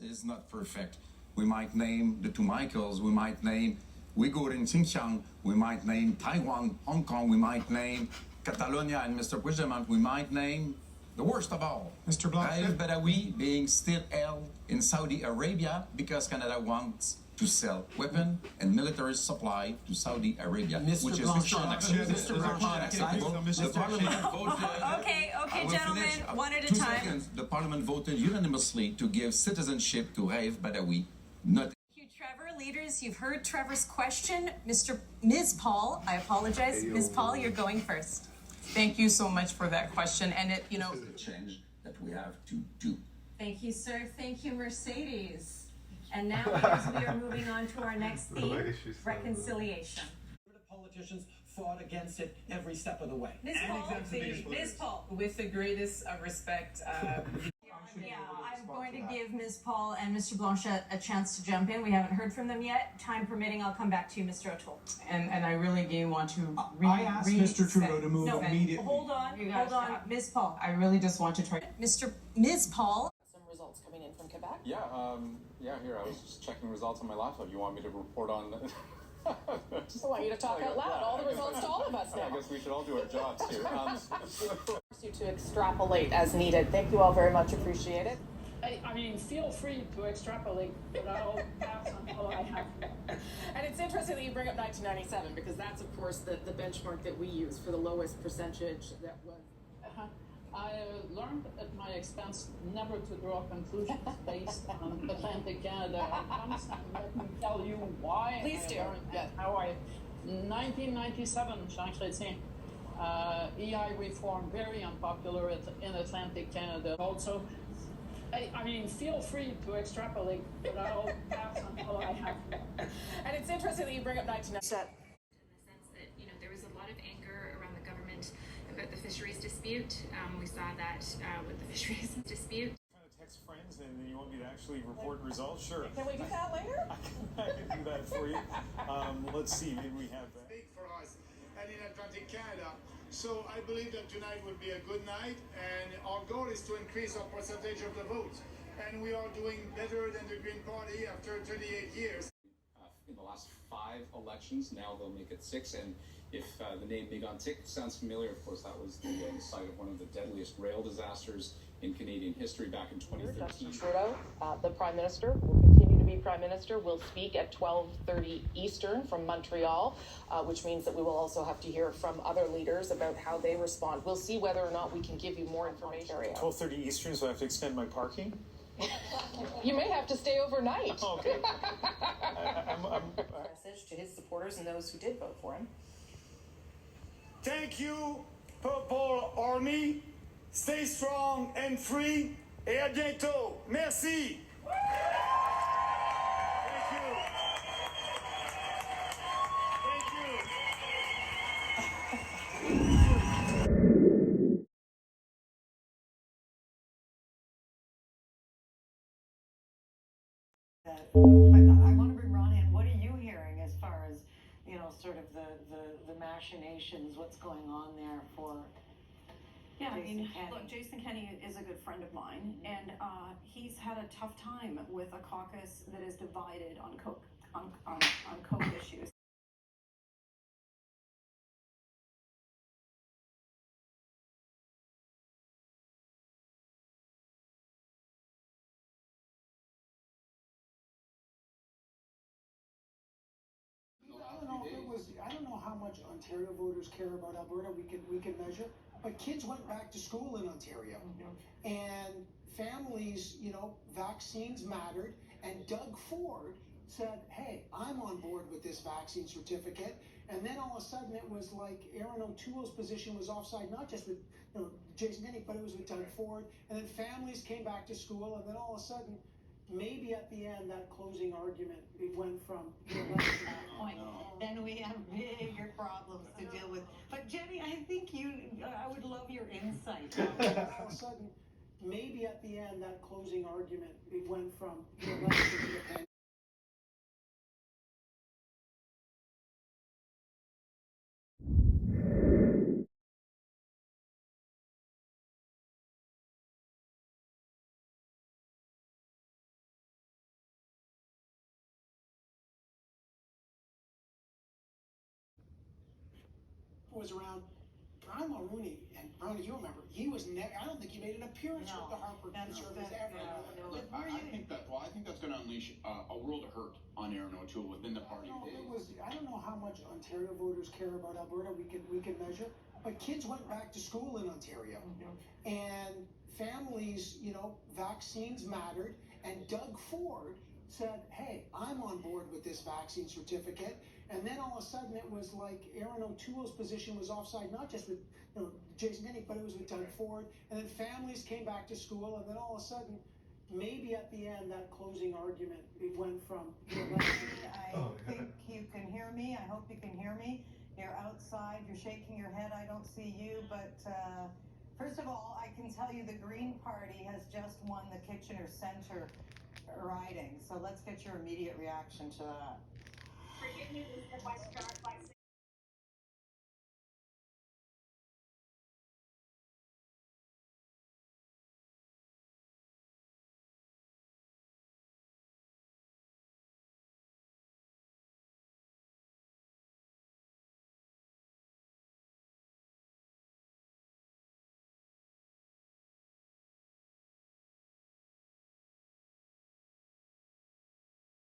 is not perfect. We might name the two Michaels, we might name Uyghur in Xinjiang, we might name Taiwan, Hong Kong, we might name Catalonia and Mr. Puigdemont, we might name the worst of all, Mr. Blanchet. Raif Badawi being still held in Saudi Arabia because Canada wants to sell weapon and military supply to Saudi Arabia, which is unacceptable. The Parliament voted. Okay, I will gentlemen, finish. one at a 2 time. seconds. The Parliament voted unanimously to give citizenship to Raif Badawi, not. Thank you, Trevor. Leaders, you've heard Trevor's question. Ms. Paul, I apologize. Ms. Paul, you're going first. Thank you so much for that question. And This is a change that we have to do. Thank you, sir. Thank you, Mercedes. And now, leaders, we are moving on to our next theme, reconciliation. Politicians fought against it every step of the way. Ms. Paul, Ms. Paul. with the greatest respect, Yeah, I'm going to give Ms. Paul and Mr. Blanchet a chance to jump in. We haven't heard from them yet. Time permitting, I'll come back to you, Mr. O'Toole. and I really do want to I asked Mr. Trudeau to move No, immediately. hold on, You guys stop. Ms. Paul. I really just want to try. Ms. Paul. Some results coming in from Quebec. Yeah, here, I was just checking results on my laptop. You want me to report on the... I want you to talk out loud. All the results to all of us I now. guess we should all do our jobs here. Force you to extrapolate as needed. Thank you all very much. Appreciate it. I mean, feel free to extrapolate, but I'll pass on all I have. And it's interesting that you bring up 1997 because that's, of course, the benchmark that we use for the lowest percentage that was. I learned at my expense never to draw conclusions based on Atlantic Canada outcomes. Let me tell you why. Please do. Yes. How 1997, Jean Chrétien, EI reform, very unpopular in Atlantic Canada. Also, I mean, feel free to extrapolate, but I'll pass on all I have. And it's interesting that you bring up 1997. In the sense that, there was a lot of anger around the government about the fisheries dispute. We saw that with the fisheries dispute. Trying to text friends and you want me to actually report results? Sure. Can we do that later? I can do that for you. Let's see, maybe we have that. Big for us and in Atlantic Canada. So I believe that tonight will be a good night, and our goal is to increase our percentage of the vote. And we are doing better than the Green Party after 38 years. In the last 5 elections, now they'll make it 6. And if the name Mégantic sounds familiar, of course, that was the site of one of the deadliest rail disasters in Canadian history back in 2013. Justin Trudeau, the Prime Minister, will continue to be Prime Minister. Will speak at 12:30 Eastern from Montreal, which means that we will also have to hear from other leaders about how they respond. We'll see whether or not we can give you more information. 12:30 Eastern, so I have to extend my parking? You may have to stay overnight. Okay. Message to his supporters and those who did vote for him. Thank you, Purple Army. Stay strong and free. Et à bientôt. Merci. Thank you. Thank I want to bring Ron in. What are you hearing as far as, sort of the machinations, what's going on there for Jason Kenney? Look, Jason Kenney is a good friend of mine, and he's had a tough time with a caucus that is divided on Coke issues. I don't know how much Ontario voters care about Alberta. We can measure, but kids went back to school in Ontario, and families, vaccines mattered. And Doug Ford said, "Hey, I'm on board with this vaccine certificate." And then all of a sudden, it was like Aaron O'Toole's position was offside, not just with Jason Kenney, but it was with Doug Ford. And then families came back to school, and then all of a sudden, maybe at the end, that closing argument, it went from point. Then we have bigger problems to deal with. But Jenny, I think I would love your insight. All of a sudden, maybe at the end, that closing argument, it went from was around, Brian Mulroney, and Brownie, you remember, he was I don't think he made an appearance with the Harper Conservatives ever. Look, I think that's going to unleash a world of hurt on Aaron O'Toole within the party. I don't know how much Ontario voters care about Alberta. We can measure, but kids went back to school in Ontario, and families, vaccines mattered. And Doug Ford said, "Hey, I'm on board with this vaccine certificate." And then all of a sudden, it was like Aaron O'Toole's position was offside, not just with Jason Kenney, but it was with Doug Ford. And then families came back to school, and then all of a sudden, maybe at the end, that closing argument, it went from. I think you can hear me. I hope you can hear me. You're outside. You're shaking your head. I don't see you, but. First of all, I can tell you the Green Party has just won the Kitchener Centre riding. So let's get your immediate reaction to that. Forgive me, Mr. Vice Chair, by saying